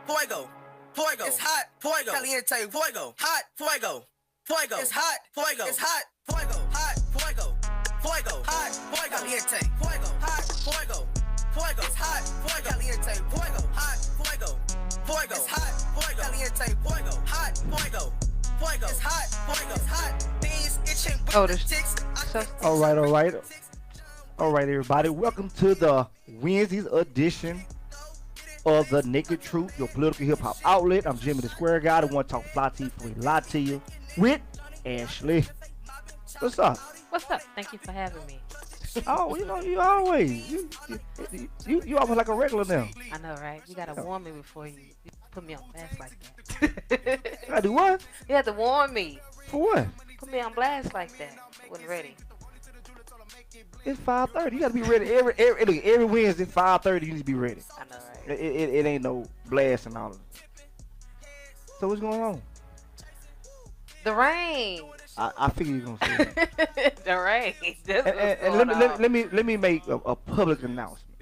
fuego, fuego. It's hot, fuego, caliente, fuego, hot, fuego, fuego. It's hot, fuego, it's hot, fuego, hot, fuego, fuego, hot, fuego, caliente, fuego, hot, fuego, fuego. It's hot, fuego, caliente, fuego, hot, fuego, fuego. It's hot, fuego, caliente, fuego, hot, fuego, fuego. It's hot, fuego, it's hot. Beans itching, All right, everybody. Welcome to the Wednesday's edition of the Naked Truth, your political hip hop outlet. I'm Jimmy the Square Guy. The one talk fly to you before we lie to you with Ashley. What's up? What's up? Thank you for having me. Oh, you always you almost like a regular now. I know, right? You gotta warn me before you put me on blast like that. I do what? You had to warn me. For what? Put me on blast like that. I wasn't ready. It's 5:30. You gotta be ready every Wednesday. 5:30. You need to be ready. I know, right? It ain't no blast and all of it. So what's going on? The rain. I figure you're gonna say that. The rain. And let me make a public announcement.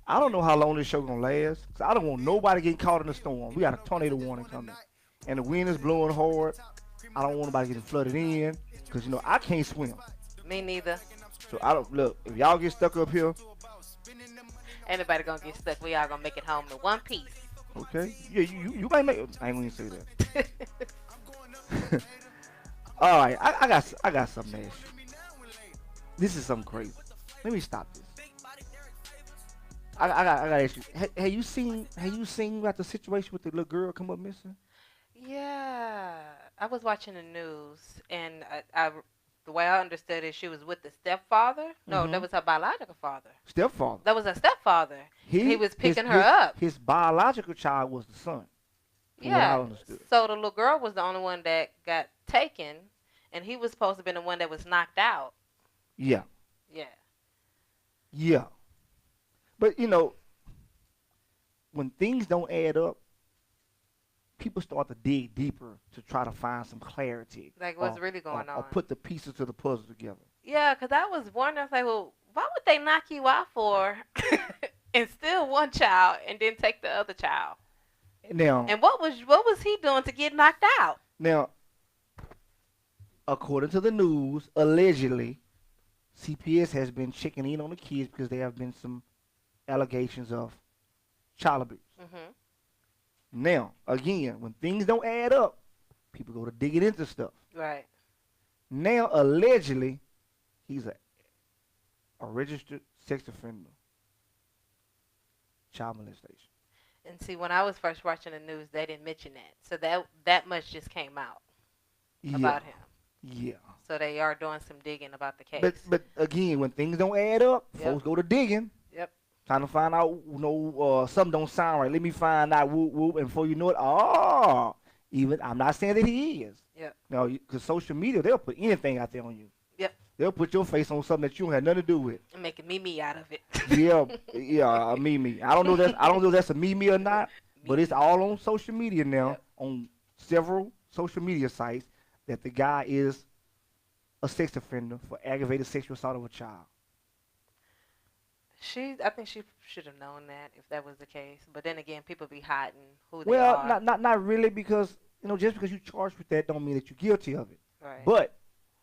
I don't know how long this show gonna last, cause I don't want nobody getting caught in the storm. We got a tornado warning coming, and the wind is blowing hard. I don't want nobody getting flooded in, cause I can't swim. Me neither. So I don't look. If y'all get stuck up here, ain't nobody gonna get stuck. We all gonna make it home in one piece. Okay. Yeah, you might make. I ain't gonna say that. All right, I got something to ask you. This is something crazy. Let me stop this. I gotta ask you. Have you seen about the situation with the little girl come up missing? Yeah, I was watching the news, and I the way I understood it, she was with the stepfather. No, that was her biological father. Stepfather. That was her stepfather. He was picking her up. His biological child was the son. Yeah. So the little girl was the only one that got taken, and he was supposed to be the one that was knocked out. Yeah. Yeah. Yeah. But when things don't add up, people start to dig deeper to try to find some clarity. Like what's really going on. Or put the pieces to the puzzle together. Yeah, because I was wondering, like, well, why would they knock you out for and steal one child and then take the other child? Now, and what was he doing to get knocked out? Now, according to the news, allegedly, CPS has been checking in on the kids because there have been some allegations of child abuse. Mm-hmm. Now, again, when things don't add up, people go to digging into stuff. Right. Now, allegedly, he's a registered sex offender. Child molestation. And see, when I was first watching the news, they didn't mention that. So that much just came out about him. Yeah. So they are doing some digging about the case. But again, when things don't add up, folks go to digging. Yep. Trying to find out, something don't sound right. Let me find out, whoop, whoop, and before you know it, I'm not saying that he is. Yep. Because social media, they'll put anything out there on you. Yep. They'll put your face on something that you don't have nothing to do with. And make a meme out of it. yeah, a meme. I don't know if that's a meme or not, but it's all on social media now, on several social media sites, that the guy is a sex offender for aggravated sexual assault of a child. I think she should have known that if that was the case. But then again, people be hiding who they are. Well, not really, because just because you charged with that don't mean that you're guilty of it. Right. But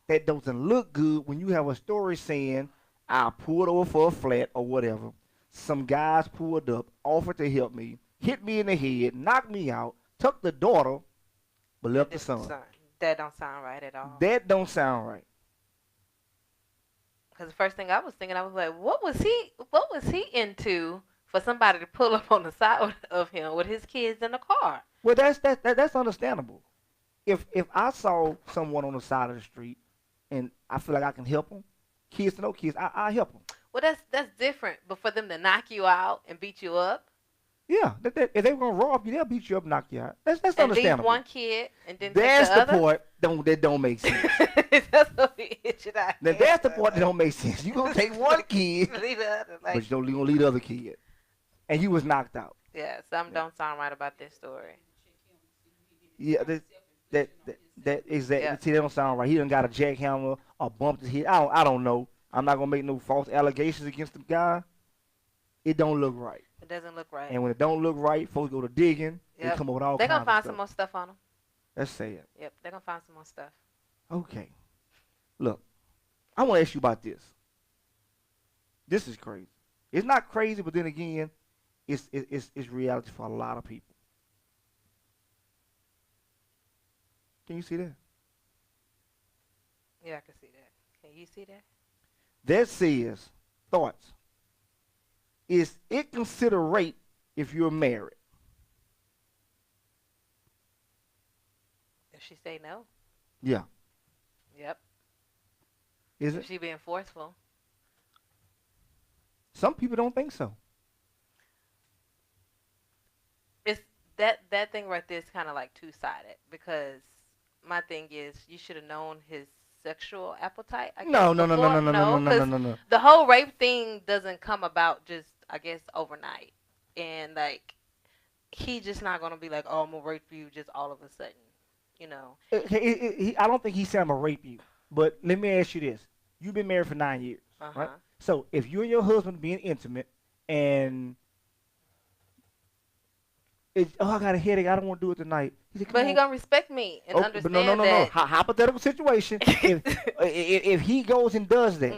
that doesn't look good when you have a story saying, I pulled over for a flat or whatever. Some guys pulled up, offered to help me, hit me in the head, knocked me out, took the daughter, but left the son. That don't sound right at all. That don't sound right. Because the first thing I was thinking, I was like, what was he into for somebody to pull up on the side of him with his kids in the car? Well, that's understandable. If I saw someone on the side of the street and I feel like I can help them, kids to no kids, I help them. Well, that's different. But for them to knock you out and beat you up. Yeah, if they were gonna rob you, they'll beat you up, knock you out. That's and understandable. Leave one kid and then that's take the other? Part that don't make sense. That's what we hit you out. Now that's the part that don't make sense. You gonna take one kid, leave the other, but you don't gonna leave the other kid, and you was knocked out. Yeah, something don't sound right about this story. Yeah, that exactly. Yeah. See, that don't sound right. He done got a jackhammer or bumped his head. I don't know. I'm not gonna make no false allegations against the guy. it don't look right. It doesn't look right. And when it don't look right, folks go to digging. They come up with all kinds of stuff. They're going to find some more stuff on them. That's sad. Yep, they're going to find some more stuff. Okay. Look, I want to ask you about this. This is crazy. It's not crazy, but then again, it's reality for a lot of people. Can you see that? Yeah, I can see that. Can you see that? That says, thoughts. Is it considered rape if you're married? If she say no. Yeah. Yep. Is if it? she being forceful. Some people don't think so. It's that thing right there is kind of like two-sided, because my thing is you should have known his sexual appetite. No. The whole rape thing doesn't come about just, I guess, overnight, and like he just not gonna be like, oh, I'm gonna rape you just all of a sudden, you know. I don't think he said I'm gonna rape you, but let me ask you this: you've been married for 9 years, right? So if you and your husband being intimate and I got a headache, I don't want to do it tonight. He said, but he gonna respect me and understand that. But no. Hypothetical situation. if he goes and does that,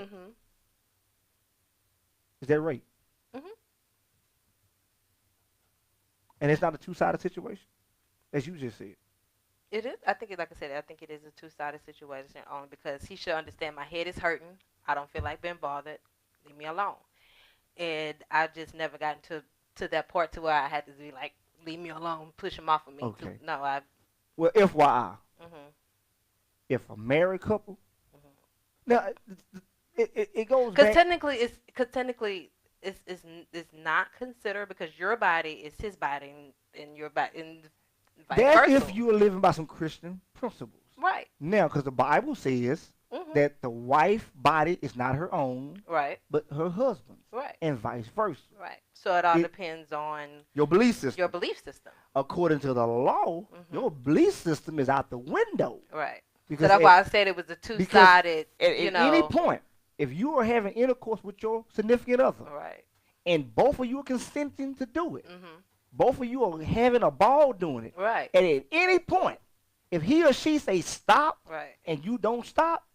is that rape? And it's not a two-sided situation, as you just said. It is. I think, like I said, I think it is a two-sided situation only because he should understand my head is hurting. I don't feel like being bothered. Leave me alone. And I just never gotten to that part to where I had to be like, leave me alone, push him off of me. Okay. Well, FYI, if a married couple, now it goes back. Because technically, it's not considered because your body is his body and your body and vice versa. That's if you are living by some Christian principles. Right. Now, because the Bible says that the wife's body is not her own, right, but her husband's, right, and vice versa. Right. So it all depends on your belief system. Your belief system. According to the law, your belief system is out the window. Right. Because so that's why I said it was a two-sided. At any point, if you are having intercourse with your significant other, right, and both of you are consenting to do it, both of you are having a ball doing it, right, and at any point, if he or she say stop, right, and you don't stop,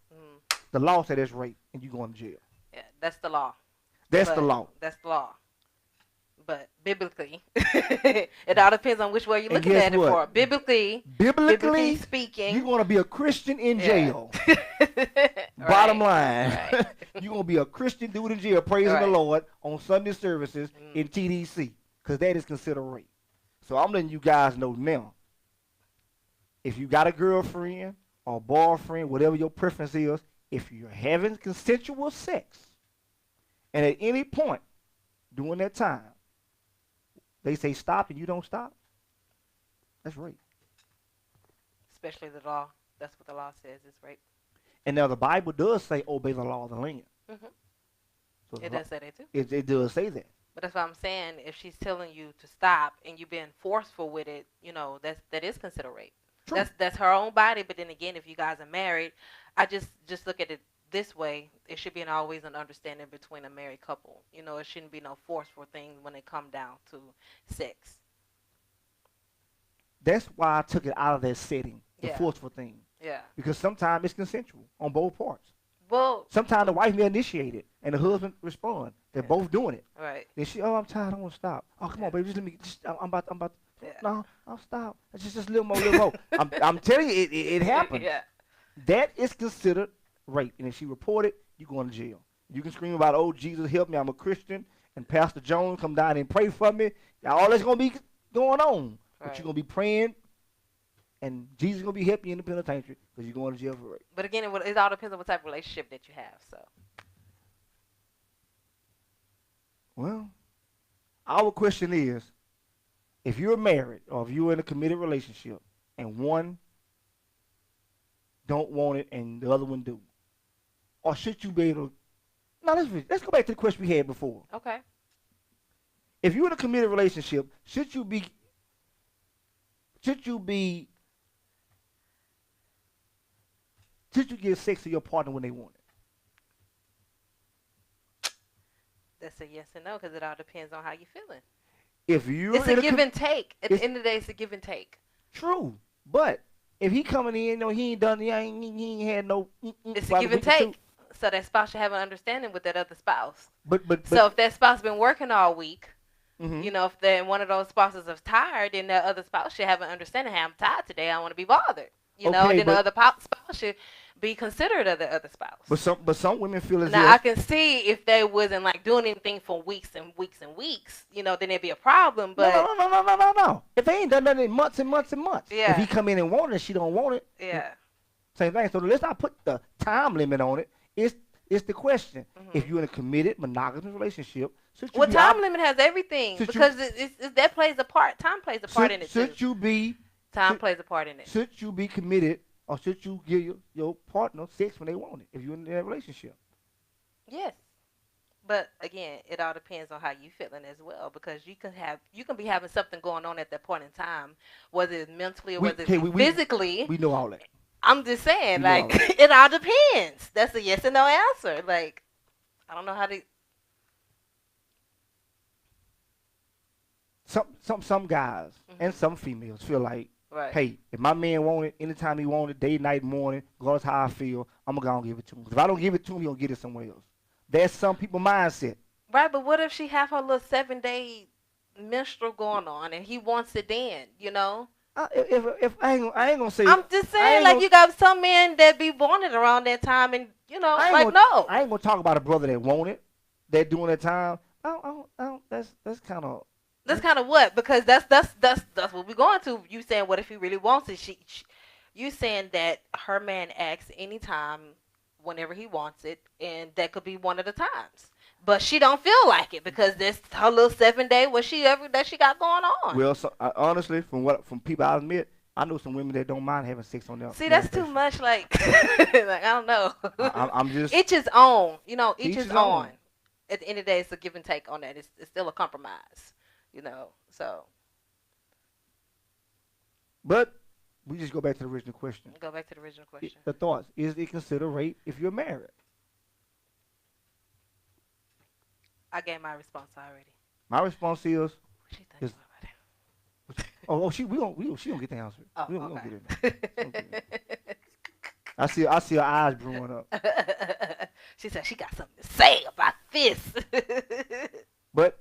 the law said it's rape, and you going to jail. Yeah, that's the law. That's the law. That's the law. But biblically, it all depends on which way you're looking at it for. Biblically speaking, you're going to be a Christian in jail. Bottom line, you're going to be a Christian dude in jail praising the Lord on Sunday services in TDC, because that is considered rape. So I'm letting you guys know now, if you got a girlfriend or boyfriend, whatever your preference is, if you're having consensual sex, and at any point during that time, they say stop and you don't stop, that's rape. Especially the law. That's what the law says is rape. And now the Bible does say obey the law of the land. So it does say that too. It does say that. But that's what I'm saying. If she's telling you to stop and you're being forceful with it, you know, that is considered rape. True. That's her own body. But then again, if you guys are married, I just look at it this way. It should be always an understanding between a married couple. You know, it shouldn't be no forceful thing when it come down to sex. That's why I took it out of that setting, the forceful thing. Yeah. Because sometimes it's consensual on both parts. Well, sometimes the wife may initiate it and the husband respond. They're both doing it. Right. Then she, I'm tired. I want to stop. Oh, come on, baby. Just let me. I'm about. No, I'll stop. Just a little more. I'm telling you, it happens. Yeah. That is considered rape, and if she reported, you going to jail. You can scream about, oh, Jesus help me, I'm a Christian, and Pastor Jones come down and pray for me. All that's going to be going on. But you're going to be praying, and Jesus is going to be helping you in the penitentiary because you're going to jail for rape. But again, it all depends on what type of relationship that you have. So. Well, our question is, if you're married or if you're in a committed relationship and one don't want it and the other one do, or should you be able to, let's go back to the question we had before. Okay. If you're in a committed relationship, should you give sex to your partner when they want it? That's a yes and no because it all depends on how you're feeling. If you, it's a give and take. At the end of the day, it's a give and take. True, but if he coming in, he ain't done, he ain't had no. It's a give and take. So that spouse should have an understanding with that other spouse. But so if that spouse been working all week, if then one of those spouses is tired, then the other spouse should have an understanding. Hey, I'm tired today. I don't want to be bothered. And then the other spouse should be considerate of the other spouse. But some women feel as now I can see if they wasn't like doing anything for weeks and weeks and weeks, then it'd be a problem. But no. If they ain't done nothing in months and months and months, if he come in and want it, she don't want it. Yeah. Same thing. So let's not put the time limit on it. It's the question. If you're in a committed monogamous relationship, time limit has everything because that plays a part. Time plays a part in it too. Time plays a part in it. Should you be committed, or should you give your partner sex when they want it if you're in that relationship? Yes, but again, it all depends on how you feeling as well because you can be having something going on at that point in time, whether it's mentally or whether it's physically. We know all that. I'm just saying, it all depends. That's a yes or no answer. Like, I don't know how to. Some guys and some females feel like, hey, if my man want it anytime he want it, day, night, morning, regardless how I feel, I'm gonna go give it to him. If I don't give it to him, he gonna get it somewhere else. That's some people's mindset. Right, but what if she have her little 7-day menstrual going on and he wants it then? If I ain't gonna say. I'm just saying, you got some men that be wanting it around that time, and no. I ain't gonna talk about a brother that want it, that doing that time. That's kind of. That's kind of what? Because that's what we're going to. You saying what if he really wants it? You saying that her man acts anytime, whenever he wants it, and that could be one of the times. But she don't feel like it because this her little 7-day that she got going on. Well, honestly, from people I admit, I know some women that don't mind having sex on their. See, that's too much. Like I don't know. I'm just. Each his own. Each his own. At the end of the day, it's a give and take on that. It's still a compromise. So. But we just go back to the original question. Go back to the original question. The thoughts. Is it considered rape if you're married? I gave my response already. My response is. What she think about it? She don't get the answer. Oh, we don't get it. I see her eyes brewing up. She said she got something to say about this. But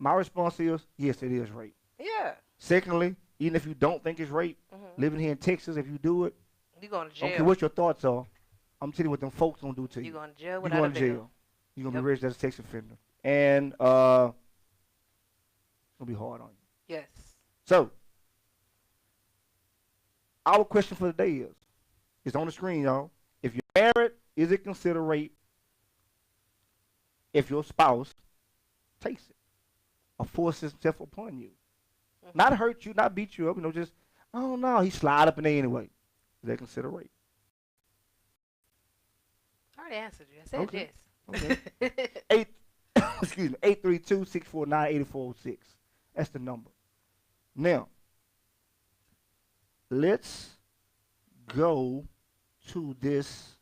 my response is, yes, it is rape. Yeah. Secondly, even if you don't think it's rape, living here in Texas, if you do it, you're going to jail. I don't care what your thoughts are. I'm telling you what them folks gonna do to you. You're going to jail without a bail. You're going to jail. You're going to be registered as a sex offender. And it's going to be hard on you. Yes. So, our question for the day is, it's on the screen, y'all. If you're married, is it considered rape if your spouse takes it or forces himself upon you? Not hurt you, not beat you up, just, oh no, he slide up in there anyway. Is that considered rape? I already answered you. I said yes. Okay. 832-649-8406. That's the number. Now, let's go to this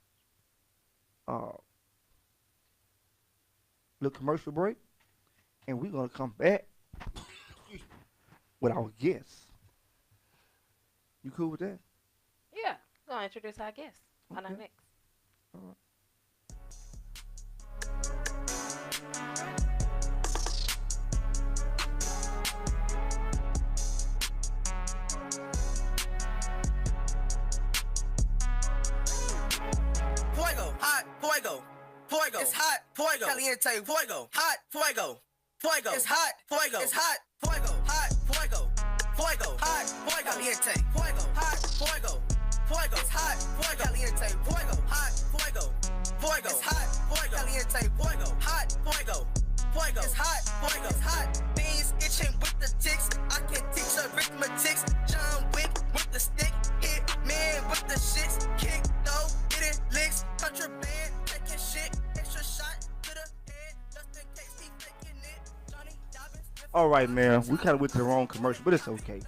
little commercial break, and we're gonna come back with our guests. You cool with that? Yeah, we're gonna introduce our guests on our next. All right. Fuego. It's hot. Fuego. Caliente. Fuego. Hot. Fuego. Fuego. It's hot. Fuego. It's hot. Fuego. Hot. Fuego. Fuego. Hot. Fuego. Caliente. Fuego. Hot. Fuego. Fuego. It's hot. Fuego. Caliente. Fuego. Hot. Fuego. Fuego. It's hot. Fuego. Caliente. Fuego. Hot. Fuego. Fuego. It's hot. Fuego. It's hot. Beans itching with the ticks. I can teach arithmetics. John Wick with the stick. Hit man with the shits. Kick though. Get it licks. Contraband. Taking shit. Extra shot to the head. Just in case he faking it. Johnny Dobbins. All right, man. We kind of went to the wrong commercial, but it's okay.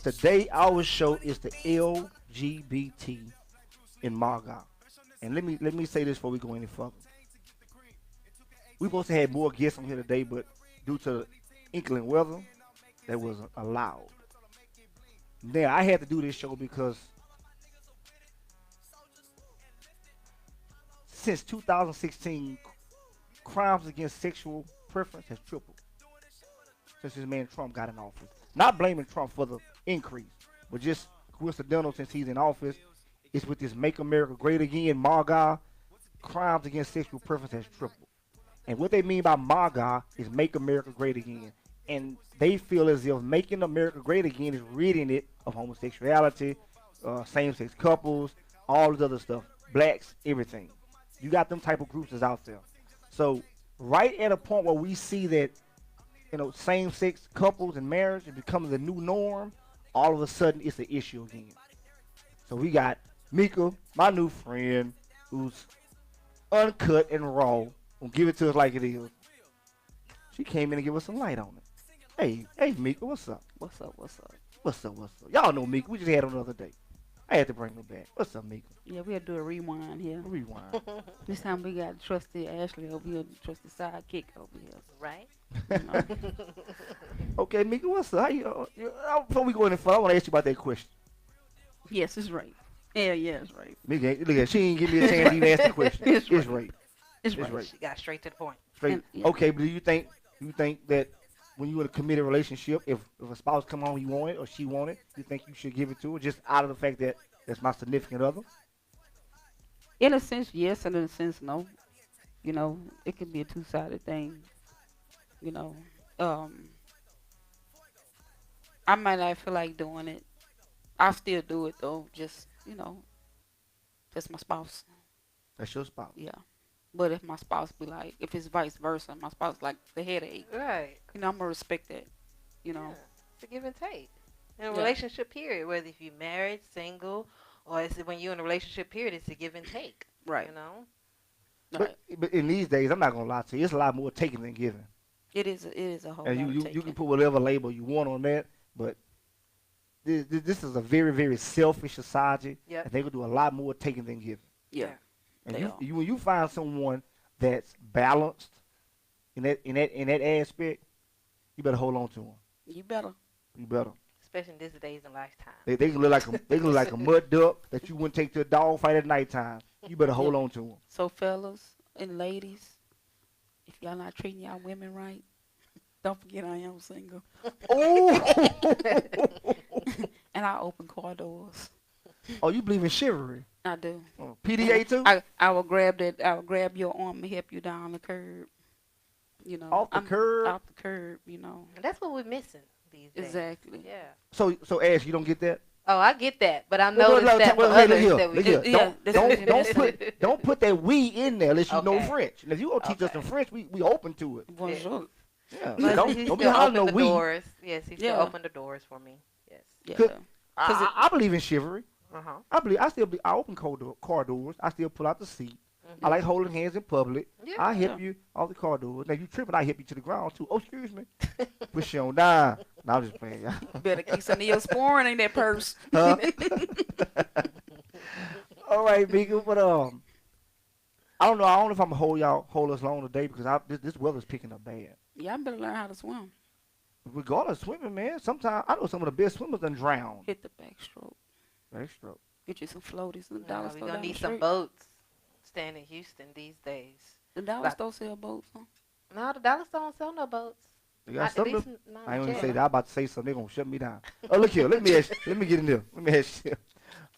Today, our show is the LGBT in MAGA. And let me say this before we go any further. We supposed to have more guests on here today, but due to the inclement weather, that wasn't allowed. Now I had to do this show because since 2016, crimes against sexual preference has tripled since this man Trump got in office. Not blaming Trump for the increase, but just coincidental since he's in office. It's with this Make America Great Again, MAGA, crimes against sexual preference has tripled. And what they mean by MAGA is Make America Great Again. And they feel as if making America great again is ridding it of homosexuality, same-sex couples, all this other stuff, blacks, everything. You got them type of groups that's out there. So right at a point where we see that, same-sex couples and marriage is becoming the new norm, all of a sudden it's an issue again. So we got Miko, my new friend, who's uncut and raw, will give it to us like it is. She came in and give us some light on it. Hey, Miko, what's up? What's up? Y'all know Miko. We just had her the other day. I had to bring her back. What's up, Miko? Yeah, we had to do a rewind here. Rewind. This time we got trusty Ashley over here, trusty sidekick over here. Right? You know. Okay, Miko, what's up? Before we go any further, I want to ask you about that question. Yes, it's rape. Yeah, it's rape. Miko, look at she ain't give me a chance to even ask the question. It's It's rape. rape. It's It's rape. rape. She got straight to the point. Straight. Yeah. Okay, but do you think that when you're in a committed relationship, if a spouse come home, he want it or she want it, you think you should give it to her just out of the fact that that's my significant other? In a sense, yes, and in a sense, no. You know, it can be a two-sided thing. You know, I might not feel like doing it. I still do it though. Just that's my spouse. That's your spouse. Yeah. But if my spouse be like, if it's vice versa, my spouse like the headache. Right. I'm gonna respect that. Yeah. It's a give and take. In a Yeah. relationship period, whether if you're married, single, or it's when you're in a relationship period, it's a give and take. Right. You know? But in these days, I'm not gonna lie to you, it's a lot more taking than giving. It is a whole And lot of you taking. can put whatever label you want on that, but this is a very, very selfish society. Yep. And they will do a lot more taking than giving. Yeah. And They are. when you find someone that's balanced in that aspect, you better hold on to them. You better. You better. Especially in this days and lifetime. They can look like a mud duck that you wouldn't take to a dog fight at nighttime. You better hold on to them. So fellas and ladies, if y'all not treating y'all women right, don't forget I am single. Oh, And I open car doors. oh, you believe in chivalry? I do. Oh, PDA too? I will grab that. I will grab your arm and help you down the curb. You know, Off the curb? Off the curb. You know. And that's what we're missing these days. Exactly. Yeah. So Ash, you don't get that? Oh, I get that, but I No, noticed that for look others here, that we look here. do. Yeah, Don't put that we in there unless you know Okay. French. And if you gonna teach us Okay. in French, we open to it. Bonjour. Yeah. But Don't he be still hollering no opened the we. doors. Yes, he still Yeah. opened the doors for me. Yes. Yeah. Good. I believe in chivalry. Uh-huh. I open car doors. I still pull out the seat. I like holding hands in public. Yeah. I help you off the car doors. Now you tripping, I help you to the ground too. Oh, excuse me. Push you on down. No, I'm just playing. Better keep some of your sporing in that purse. Huh? All right, Miko, but I don't know. I don't know if I'm gonna hold us long today because this weather's picking up bad. Yeah, I better learn how to swim. Regardless of swimming, man. Sometimes I know some of the best swimmers done drown. Hit the backstroke. Backstroke. Get you some floaties and the No, dollar we're store gonna down the need some street. boats staying in Houston these days. The dollar Like- store sell boats, huh? No, the Dallas don't sell no boats. They Not, got at something. least not I ain't yet. gonna say that. I'm about to say something. They're gonna shut me down. Oh, look here. Let me get in there. Let me ask you.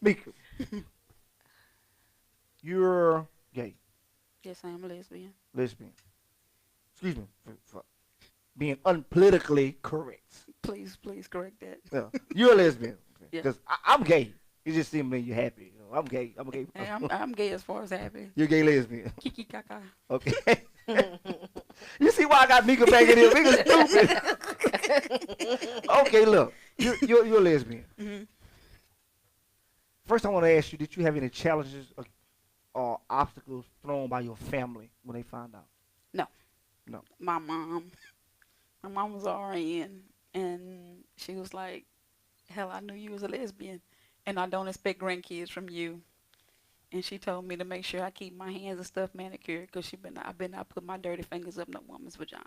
Miko, you're gay, Yes, I am a lesbian. lesbian. Excuse me for being unpolitically correct. Please correct that. Yeah. You're a lesbian. Yeah. Because I'm gay. It just seems like you're happy. You know, I'm gay. I'm a gay. Hey, I'm gay as far as happy. You're gay lesbian. Kiki kaka. Okay. You see why I got Mika back in here? Mika's stupid. Okay, look. You're a lesbian. Mm-hmm. First, I want to ask you, did you have any challenges or obstacles thrown by your family when they found out? No. My mom was RN, and she was like, hell, I knew you was a lesbian, and I don't expect grandkids from you. and she told me to make sure I keep my hands and stuff manicured because I better not put my dirty fingers up no woman's vagina.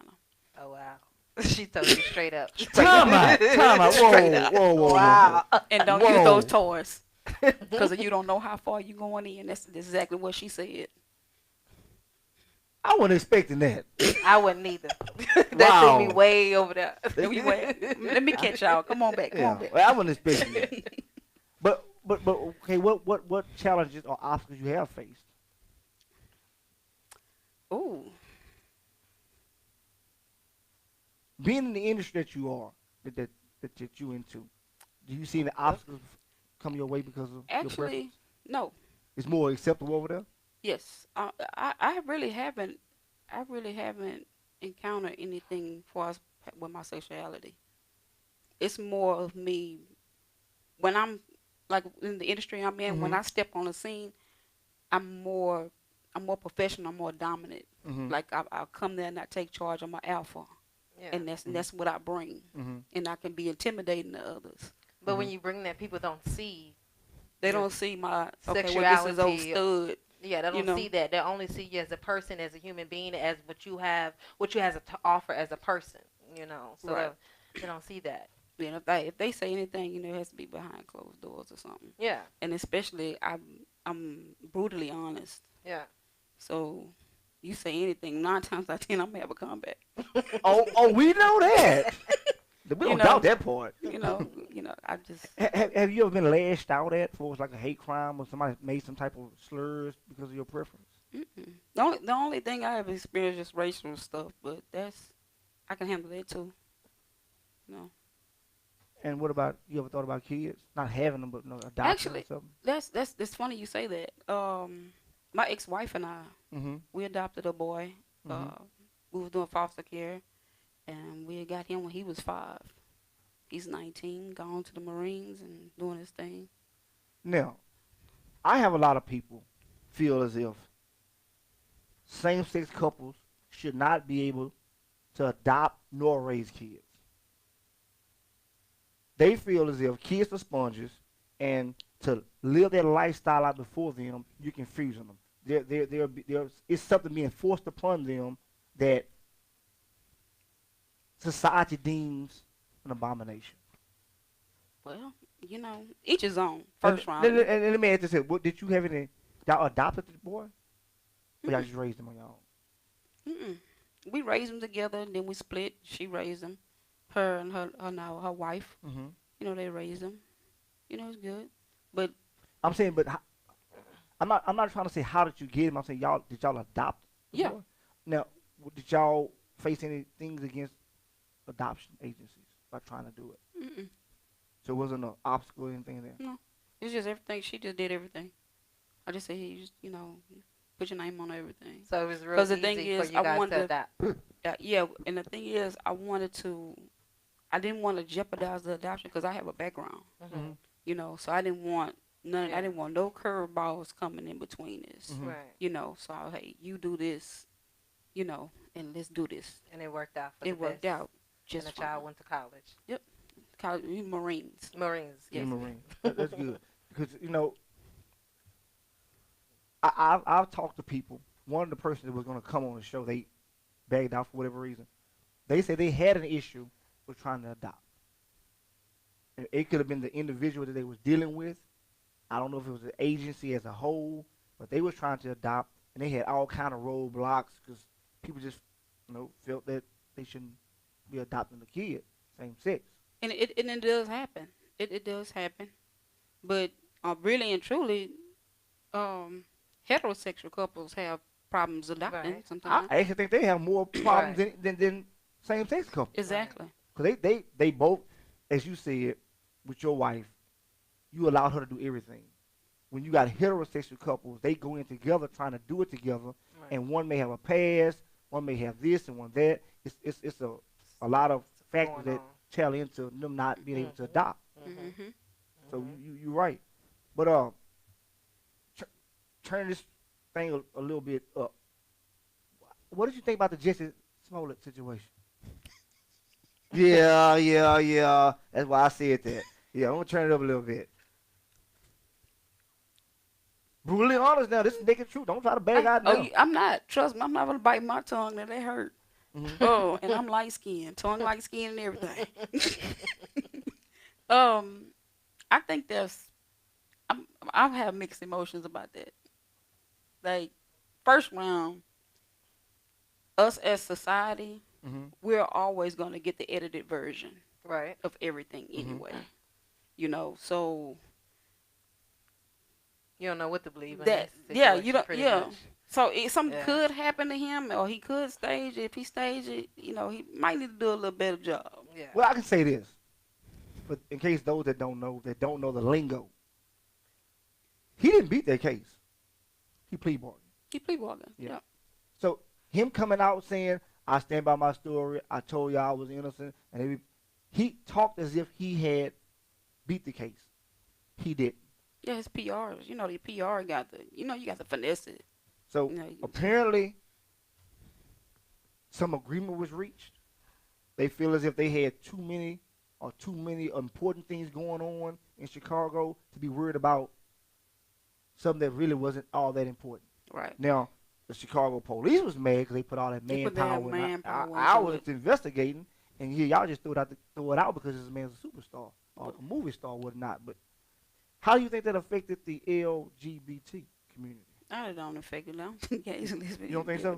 Oh wow. She told you straight up. Time out. Whoa. Wow. And don't use those toys because you don't know how far you going in. That's exactly what she said. I wasn't expecting that. I wouldn't either. That Wow. threw me way over there. Let me catch y'all. Come on back. Come on back. Well, I wasn't expecting that. But okay, what challenges or obstacles you have faced? Ooh. Being in the industry that you are, that you into, do you see any obstacles come your way because of your Actually, preference? no. It's more acceptable over there? Yes. I really haven't encountered anything for us with my sexuality. It's more of me when I'm like in the industry I'm in. When I step on the scene, I'm more professional. I'm more dominant. Like I'll come there and I take charge. I'm an alpha. Yeah. And that's what I bring, and I can be intimidating to others. But when you bring that, people don't see. They don't see my sexuality. Well, this is old stud. Yeah, they don't see that. They only see you as a person, as a human being, as what you have to offer as a person. So Right. they don't see that. And if they say anything, it has to be behind closed doors or something. Yeah. And especially I'm brutally honest. Yeah. So you say anything, 9 times out of 10, I'm gonna have a comeback. Oh, we know that. We don't doubt that part. I just. Have you ever been lashed out at for like a hate crime or somebody made some type of slurs because of your preference? Mm-mm. The only thing I have experienced is racial stuff, but I can handle that too. And what about, you ever thought about kids? Not having them, but adopting Actually, or something? that's funny you say that. My ex-wife and I, we adopted a boy. We was doing foster care, and we got him when he was 5. He's 19, gone to the Marines and doing his thing. Now, I have a lot of people feel as if same-sex couples should not be able to adopt nor raise kids. They feel as if kids are sponges, and to live their lifestyle out before them, you can freeze them. It's something being forced upon them that society deems an abomination. Well, each his own. First round. And let me ask this here. Did you have any, y'all adopted the boy? Or y'all just raised him on your own? We raised them together, and then we split. She raised him. Her and her wife. They raised him. It's good. But I'm saying, I'm not trying to say how did you get him. I'm saying did y'all adopt? Yeah. Boy? Now, did y'all face any things against adoption agencies by trying to do it? So it wasn't an obstacle or anything there? No. It's just everything. She just did everything. I just said, hey, just, put your name on everything. So it was real easy the thing is, for you guys to adopt. Yeah, and the thing is, I didn't want to jeopardize the adoption because I have a background. So I didn't want none. I didn't want no curveballs coming in between this. Right. So hey, you do this, and let's do this. And it worked out. It worked out. And the child went to college. Yep. College, Marines. Yes. Marines. That's good because I've talked to people. One of the persons that was going to come on the show, they bagged out for whatever reason. They said they had an issue with trying to adopt. And it could have been the individual that they was dealing with. I don't know if it was the agency as a whole, but they was trying to adopt, and they had all kind of roadblocks because people just, felt that they shouldn't be adopting the kid, same sex. And it does happen. It does happen, but really and truly, heterosexual couples have problems adopting sometimes. I actually think they have more problems than same-sex couples. Exactly. Because they both, as you said, with your wife, you allowed her to do everything. When you got heterosexual couples, they go in together trying to do it together, and one may have a past, one may have this and one that. It's a lot of factors that tell into them not being able to adopt. So you're right. But turn this thing a little bit up. What did you think about the Jesse Smollett situation? Yeah. That's why I said that. Yeah, I'm gonna turn it up a little bit. Brutally honest now. This is naked truth. Don't try to beg out now. I'm not. Trust me, I'm not gonna bite my tongue. That hurt. Oh, and I'm light skinned, tongue light skin and everything. I think I have mixed emotions about that. Like, first round, us as society, we're always gonna get the edited version, right, of everything anyway. You know, so you don't know what to believe in that. Yeah, You don't. Yeah. Much. So something could happen to him, or he could stage it. If he stage it, you know, he might need to do a little better job. Yeah. Well, I can say this, but in case those that don't know the lingo, he didn't beat that case. He plea bargained. He plea bargained. Yeah. So him coming out saying, "I stand by my story. I told y'all I was innocent," and he talked as if he had beat the case. He didn't. Yeah, his PRs. You know, the PR got the. You know, you got to finesse it. So apparently, some agreement was reached. They feel as if they had too many important things going on in Chicago to be worried about something that really wasn't all that important. Right. Now, the Chicago police was mad because they put all that manpower and hours into investigating, and y'all just throw it out because this man's a superstar or a movie star, whatnot. But how do you think that affected the LGBT community? I don't affect it now. Gays and lesbians. You don't think so?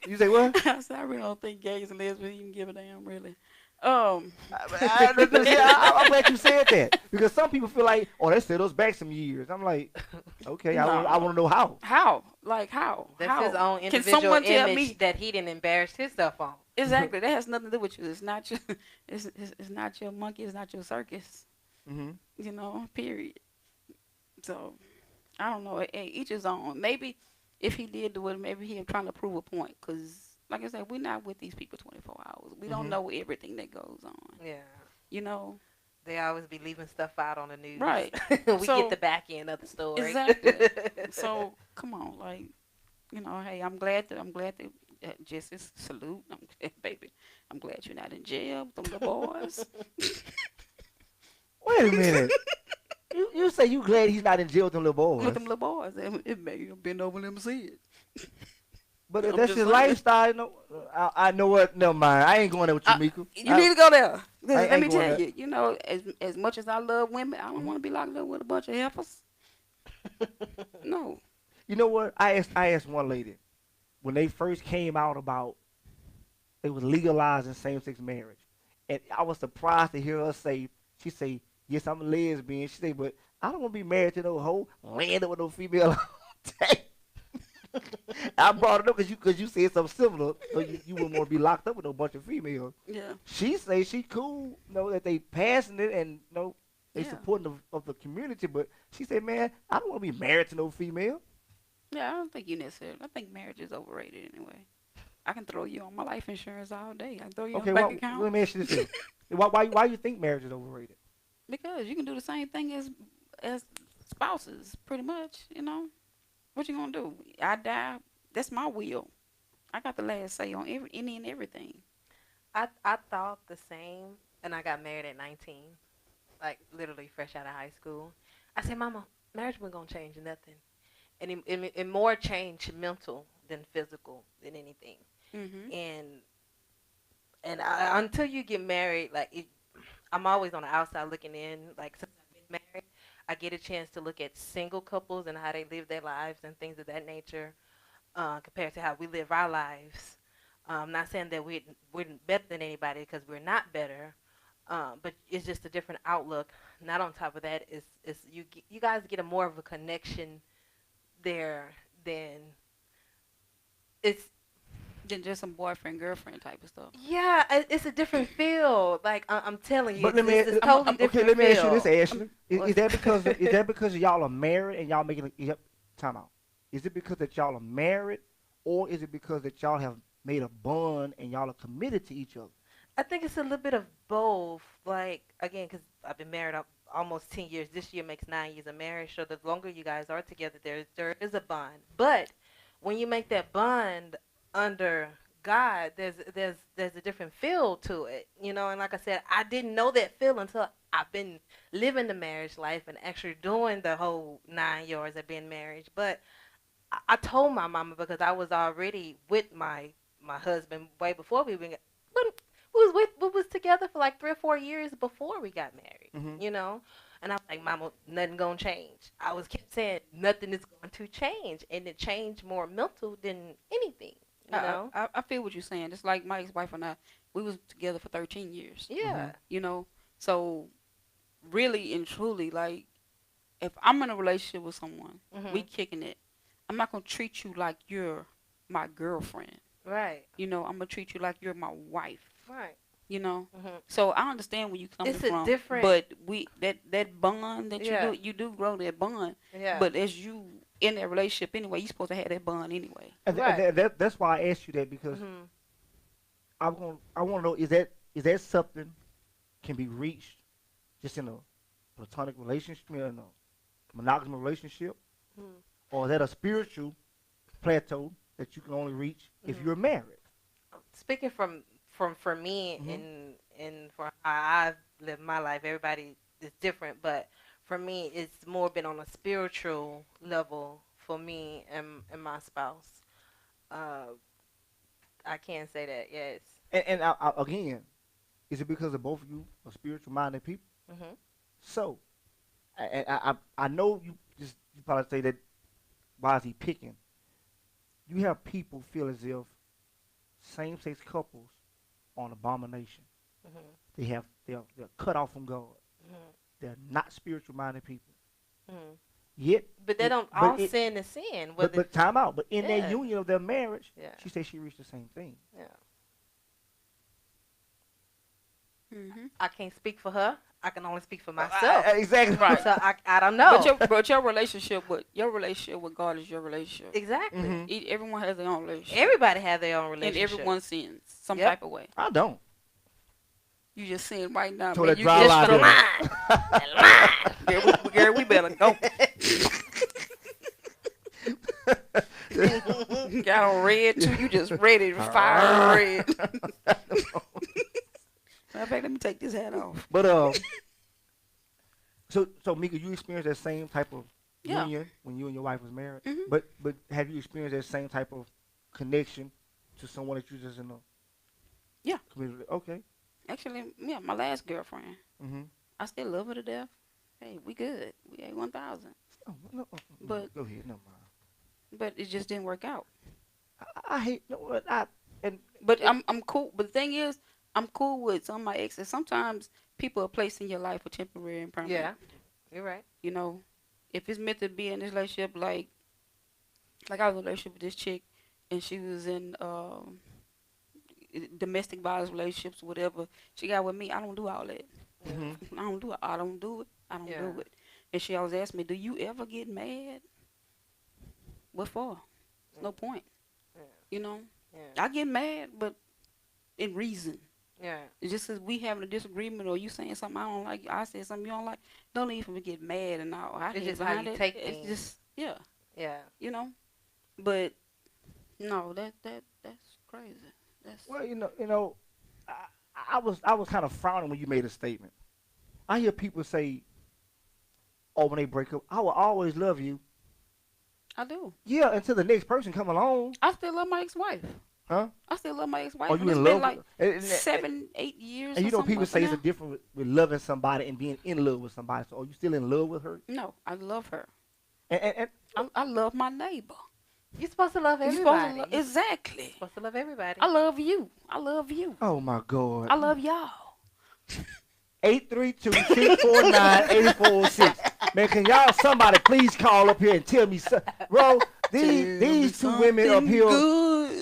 You say what? I really don't think gays and lesbians even give a damn, really. I'm glad you said that, because some people feel like, oh, that set us back some years. I'm like, okay, I want to know how. How? Like how? That's his own individual image that he didn't embarrass himself on. Exactly. That has nothing to do with you. It's not your. It's not your monkey. It's not your circus. You know. Period. So, I don't know. Each his own. Maybe if he did do it, maybe he was trying to prove a point. Cause like I said, we're not with these people 24 hours. We don't know everything that goes on. Yeah. You know. They always be leaving stuff out on the news. Right. We get the back end of the story. Exactly. So come on, like, you know, hey, I'm glad that Justice, salute. Baby, I'm glad you're not in jail with them little boys. Wait a minute. You say you glad he's not in jail with them little boys? With them little boys. It made you bend over them and see it. But that's his lifestyle. You know, I know what. Never mind. I ain't going there with you, Miko. You need to go there. Let me tell you. You know, as much as I love women, I don't want to be locked up with a bunch of heifers. No. You know what? I asked one lady when they first came out about they was legalizing same-sex marriage, and I was surprised to hear her say. She say, "Yes, I'm a lesbian." She say, "But I don't want to be married to no hoe, land up with no female all day." I brought it up because you said something similar, so you wouldn't want to be locked up with a bunch of females. Yeah. She say she cool, that they passing it and they supporting of the community, but she said, man, I don't want to be married to no female. Yeah, I don't think you necessarily. I think marriage is overrated anyway. I can throw you on my life insurance all day. I can throw you on a bank account. Let me ask you this: why you think marriage is overrated? Because you can do the same thing as spouses, pretty much. You know. What you gonna do? I die. That's my will. I got the last say on any and everything. I thought the same, and I got married at 19, like literally fresh out of high school. I said, Mama, marriage wasn't gonna change nothing, and it more changed mental than physical than anything. And until you get married, I'm always on the outside looking in. Like since I've been married, I get a chance to look at single couples and how they live their lives and things of that nature, compared to how we live our lives. I'm not saying that we're better than anybody, because we're not better, but it's just a different outlook. Not on top of that, is you guys get a more of a connection there than just some boyfriend girlfriend type of stuff. Yeah, it's a different feel. Like I'm telling you, but it's totally different. Okay, let me ask you this, Ashley. Is that because y'all are married and y'all making time out? Is it because that y'all are married, or is it because that y'all have made a bond and y'all are committed to each other? I think it's a little bit of both. Like, again, because I've been married almost 10 years. This year makes 9 years of marriage. So the longer you guys are together, there is a bond. But when you make that bond under God, there's a different feel to it, And like I said, I didn't know that feel until I've been living the marriage life and actually doing the whole 9 years of being married. But I told my mama because I was already with my husband way before we even got, but we was together for like 3 or 4 years before we got married, you know. And I'm like, Mama, nothing gonna change. I was kept saying nothing is going to change, and it changed more mental than anything. You know, I feel what you're saying. It's like my ex-wife and I, we was together for 13 years. Yeah. You know, so really and truly, like, if I'm in a relationship with someone, we kicking it. I'm not gonna treat you like you're my girlfriend. Right. You know, I'm gonna treat you like you're my wife. Right. You know, so I understand where you coming from. It's a different, but that bond that you do grow that bond. Yeah. But as you in that relationship anyway, you're supposed to have that bond anyway. And that's why I asked you that, because I want to know, is that something can be reached just in a platonic relationship, in a monogamous relationship, or is that a spiritual plateau that you can only reach if you're married? Speaking for me and for how I've lived my life, everybody is different, but for me, it's more been on a spiritual level for me and my spouse. I can't say that, yes. And I, again, is it because of both of you are spiritual-minded people? So, I know you probably say that, why is he picking? You have people feel as if same-sex couples are an abomination. They're cut off from God. They're not spiritual-minded people. Yet, but they don't all sin is sin. But time out. But in their union of their marriage, she said she reached the same thing. Yeah. I can't speak for her. I can only speak for myself. Exactly right. So I don't know. But your relationship with God is your relationship. Exactly. Everyone has their own relationship. Everybody has their own relationship. And everyone sins some type of way. I don't. You just sin right now. Man, you just for the line. Gary, we better go. Got on red too. You just ready to fire red. Matter of fact, let me take this hat off. But so Miko, you experienced that same type of union when you and your wife was married. But have you experienced that same type of connection to someone that you just in a community? Okay. Actually, my last girlfriend. I still love her to death. Hey, we good. We at 1,000. Oh, no, but go ahead, no mind. But it just didn't work out. I hate but I'm cool. But the thing is, I'm cool with some of my exes. Sometimes people are placed in your life for temporary and permanent. Yeah, you're right. You know, if it's meant to be in this relationship, like I was in a relationship with this chick, and she was in domestic violence relationships, whatever. She got with me. I don't do all that. I don't do it. I don't do it. And she always asked me, "Do you ever get mad?" What for? No point. You know. I get mad, but in reason. It's just as we having a disagreement, or you saying something I don't like, I said something you don't like. Don't even get mad and all. It's just how you take things. It's just you know. But no, that's crazy. Well, you know, I was kind of frowning when you made a statement. I hear people say, "Oh, when they break up, I will always love you." I do. Yeah, until the next person come along. I still love my ex-wife. Huh? I still love my ex-wife. Are you in love? Like 7, 8 years. And you know, people say it's a difference with loving somebody and being in love with somebody. So, are you still in love with her? No, I love her. And I love my neighbor. You're supposed to love everybody. Exactly. You're supposed to love everybody. I love you. I love you. Oh my God. I love y'all. 832-649-8406. Man, can y'all somebody please call up here and tell me, bro? These two women up here,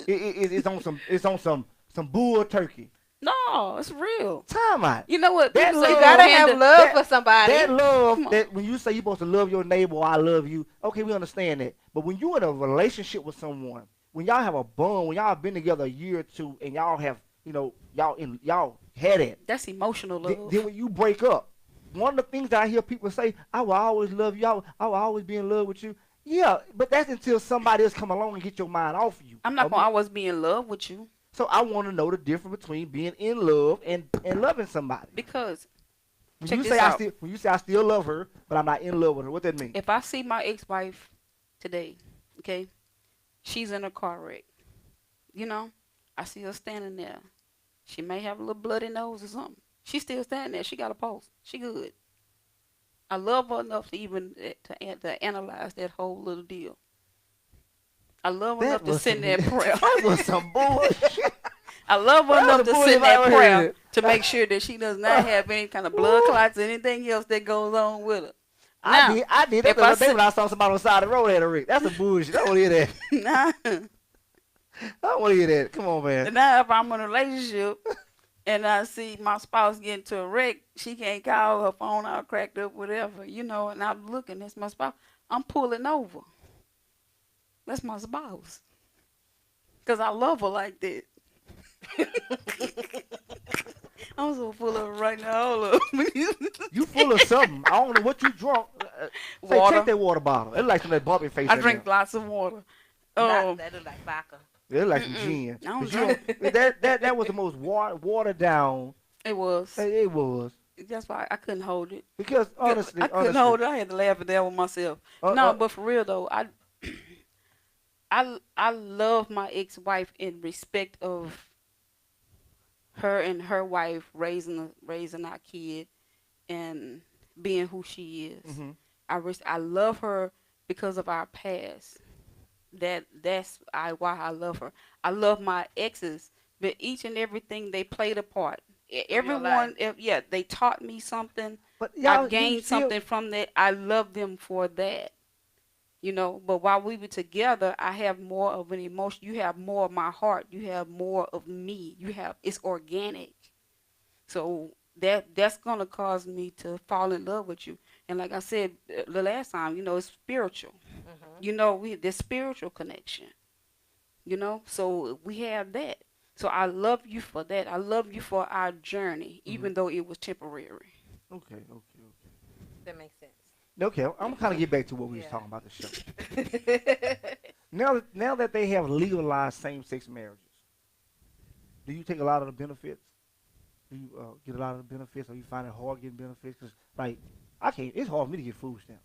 it's on some bull turkey. No, it's real. Time out. You know what? That you gotta have love for somebody. That love, that when you say you're supposed to love your neighbor, or I love you. Okay, we understand that. But when you're in a relationship with someone, when y'all have a bond, when y'all have been together a year or two, and y'all have, you know, y'all had it. That's emotional love. Then when you break up, one of the things that I hear people say, "I will always love you. I will always be in love with you." Yeah, but that's until somebody else come along and get your mind off of you. I'm not gonna always be in love with you. So I want to know the difference between being in love and loving somebody. Because When you say I still love her, but I'm not in love with her, what that mean? If I see my ex-wife today, okay, she's in a car wreck. You know, I see her standing there. She may have a little bloody nose or something. She's still standing there. She got a pulse. She good. I love her enough to even to analyze that whole little deal. I love her enough to sit in that prayer. That was some bullshit. I love her enough to sit in that prayer to make sure that she does not have any kind of blood clots or anything else that goes on with her. Now, I did that the other day when I saw somebody on the side of the road had a wreck. That's some bullshit. I don't want to hear that. Nah. I don't want to hear that. Come on, man. Now, if I'm in a relationship and I see my spouse get into a wreck, she can't call her phone all cracked up, whatever, you know, and I'm looking, that's my spouse. I'm pulling over. That's my spouse. Because I love her like that. I'm so full of it right now. Hold up. You full of something. I don't know what you drunk. Water. Take that water bottle. It's like some of that bumpy face. I drink lots of water. That look like vodka. It's like some gin. That was the most watered down. It was. It was. That's why I couldn't hold it. Because honestly, I couldn't hold it. I had to laugh at that with myself. No, but for real though, I love my ex-wife in respect of her and her wife raising our kid and being who she is. Mm-hmm. I love her because of our past. That's why I love her. I love my exes, but each and everything they played a part. Everyone, they taught me something. But I gained something from that. I love them for that. You know, but while we were together, I have more of an emotion. You have more of my heart. You have more of me. It's organic. So that's gonna cause me to fall in love with you. And like I said the last time, you know, it's spiritual. Mm-hmm. You know, there's spiritual connection. You know, so we have that. So I love you for that. I love you for our journey, even though it was temporary. Okay. That makes sense. Okay, I'm gonna kind of get back to what we was talking about the show. Now that they have legalized same-sex marriages, do you take a lot of the benefits? Do you get a lot of the benefits, or you find it hard getting benefits? Because like I can't. It's hard for me to get food stamps.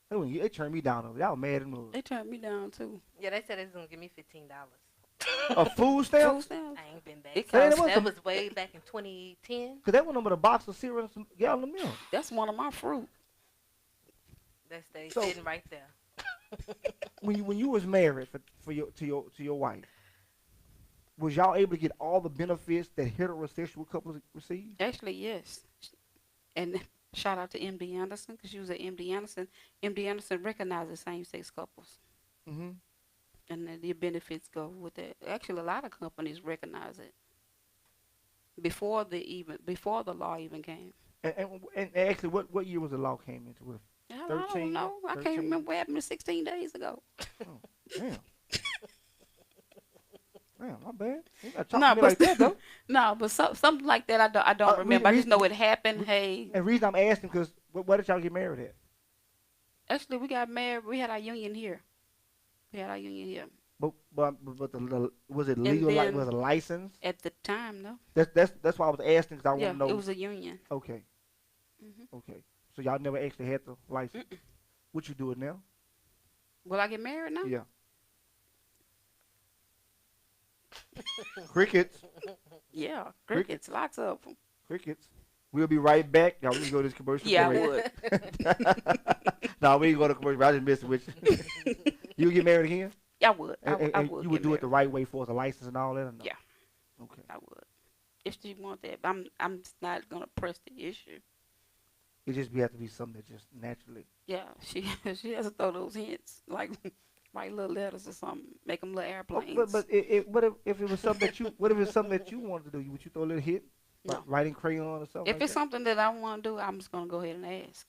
They turned me down. Y'all mad at me. They turned me down too. Yeah, they said they was gonna give me $15. A food stamp? Food stamps? I ain't been back. That was way back in 2010. Cause that went over the box of cereal and some gallon of milk. That's one of my fruit. That's sitting right there. when you was married to your wife, was y'all able to get all the benefits that heterosexual couples receive? Actually, yes. And shout out to MD Anderson, because she was at MD Anderson. MD Anderson recognizes same-sex couples. Mm-hmm. And the benefits go with that. Actually, a lot of companies recognize it before the law even came. And actually, what year was the law came into with? 13, I don't know. 13? I can't remember what happened 16 days ago. Oh, damn. Damn, my bad. You gotta talk to me like that, though. No, but something like that I don't remember. I just know it happened. And the reason I'm asking because where did y'all get married at? Actually, we got married. We had our union here. But was it legal? Like, was it licensed? At the time, no. That's why I was asking because I want to know. It was a union. Okay. Mm-hmm. Okay. So y'all never actually had the license. What you doing now? Will I get married now? Yeah. Crickets. Yeah, crickets. Lots of them. Crickets. We'll be right back. Y'all, we can go to this commercial. Yeah, I would. No, we ain't go to commercial. I just messing with you. You get married again? Yeah, I would. I would. You would do it the right way for us, a license and all that? Or no? Yeah. Okay. I would. If she want that, but I'm not gonna press the issue. It just have to be something that just naturally. Yeah, she has to throw those hints, like write little letters or something, make them little airplanes. But if it was something that you, what if it's something that you wanted to do? Would you throw a little hint, like writing crayon or something? If it's something that I want to do, I'm just gonna go ahead and ask.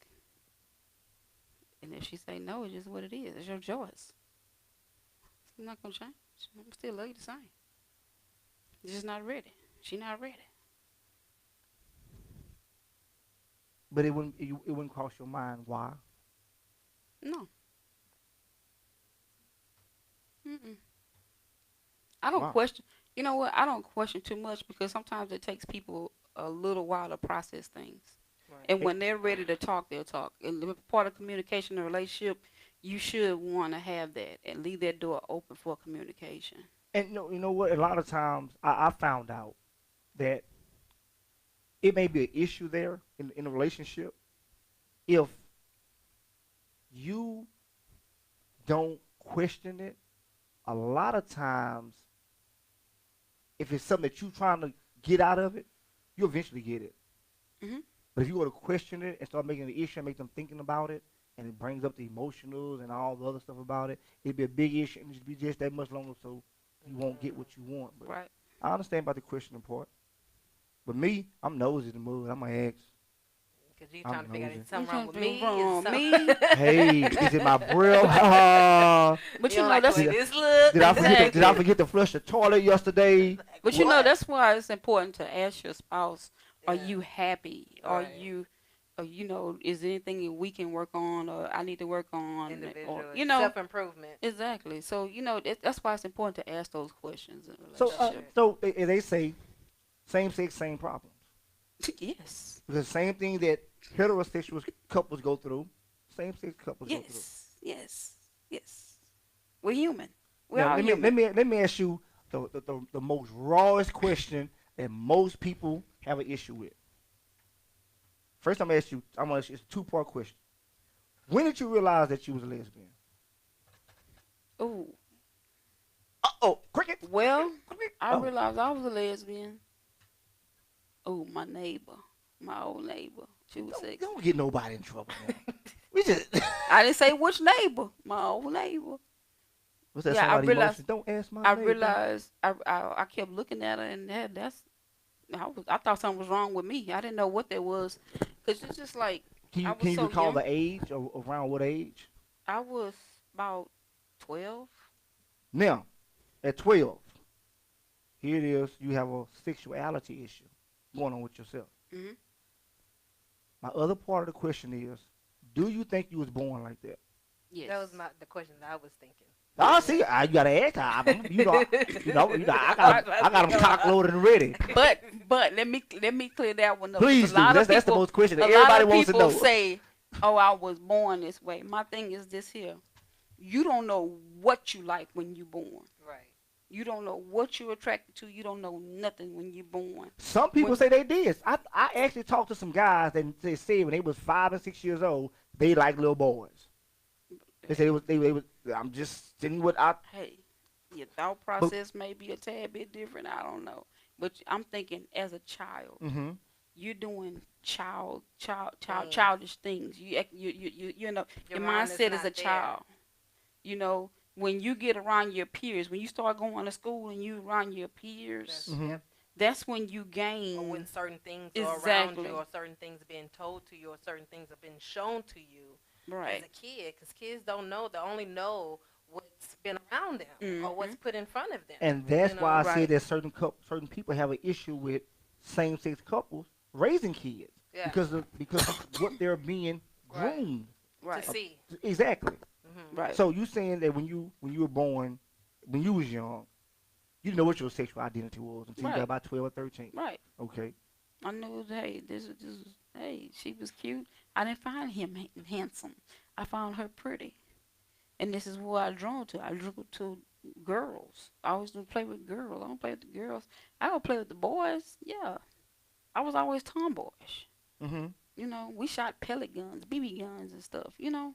And if she say no, it's just what it is. It's your choice. It's not gonna change. I'm still love you the same. She's just not ready. She not ready. But it wouldn't cross your mind why? No. I don't question. You know what? I don't question too much because sometimes it takes people a little while to process things. And when they're ready to talk, they'll talk. And the part of communication in a relationship, you should want to have that and leave that door open for communication. And you know what? A lot of times I found out that it may be an issue there in a relationship if you don't question it. A lot of times, if it's something that you're trying to get out of it, you eventually get it. Mhm. But if you go to question it and start making an issue and make them thinking about it, and it brings up the emotionals and all the other stuff about it, it'd be a big issue and it'd be just that much longer, so you won't get what you want. But Right. I understand about the questioning part. But me, I'm nosy in the mood. I'm gonna ask, Because you trying to figure out nosy. is something wrong with Something me. wrong Is with some- me? hey, is it my breath? But You you don't know like that's the way this look. Did I forget? Exactly. Did I forget to flush the toilet yesterday? But you know What? that's why it's important to ask your spouse, are Yeah. you happy? Are Right. you is there anything that we can work on or I need to work on? Individual. Or, Self-improvement. exactly. So, that's why it's important to ask those questions in a So, relationship. they say, same sex, same problems. Yes. The same thing that heterosexual couples go through, same sex couples go through. Yes. Yes. Yes. We're human. We're Now, all human. let me ask you the most rawest question that most people have an issue with. First, I'm gonna ask you it's a two-part question. When did you realize that you was a lesbian? Ooh. Oh, cricket. Well, I Oh. realized I was a lesbian. Oh, my old neighbor, she was sexy. Don't get nobody in trouble, man. We just. I didn't say which neighbor, my old neighbor. What's that Yeah, song I about realized- emotions? Don't ask my I neighbor. realized I kept looking at her and I thought something was wrong with me. I didn't know what that was, cause it's just like Can I you, was can you so recall young. the age or around what age? I was about 12. Now, at 12, here it is. You have a sexuality issue going on with yourself. Mhm. My other part of the question is, do you think you was born like that? Yes. That was the question that I was thinking. I see. You gotta ask. I got them cock loaded and ready. But let me clear that one up. Please A do. lot of That's the people- most question that a lot everybody of wants to people know. say, "Oh, I was born this way." My thing is this here: you don't know what you like when you're born. Right. You don't know what you're attracted to. You don't know nothing when you're born. Some people say they did. I actually talked to some guys that they said when they was 5 and 6 years old, they like little boys. They said they was. I'm just saying what I. Hey, your thought process may be a tad bit different. I don't know, but I'm thinking as a child, Mm-hmm. you're doing childish things. You know, your mind is mindset is not a there. child. You know, when you get around your peers, when you start going to school and you around your peers, Mhm. Yep. that's when you gain. Or when certain things are around Exactly. you, or certain things being told to you, or certain things have been shown to you Right. as a kid. Because kids don't know; they only know what's been around them or what's put in front of them. And that's You know, why I right. say that certain people have an issue with same-sex couples raising kids Yeah. because of what they're being Right. groomed. Right. To see. Exactly. Right. So you saying that when you were born, when you was young, you didn't know what your sexual identity was until you Right. got about 12 or 13. Right. Okay. I knew, hey, hey, she was cute. I didn't find him handsome. I found her pretty. And this is what I drawn to. I drew to girls. I always do play with girls. I don't play with the girls. I don't play with the boys. Yeah. I was always tomboyish. Mm-hmm. You know, we shot pellet guns, BB guns and stuff, you know.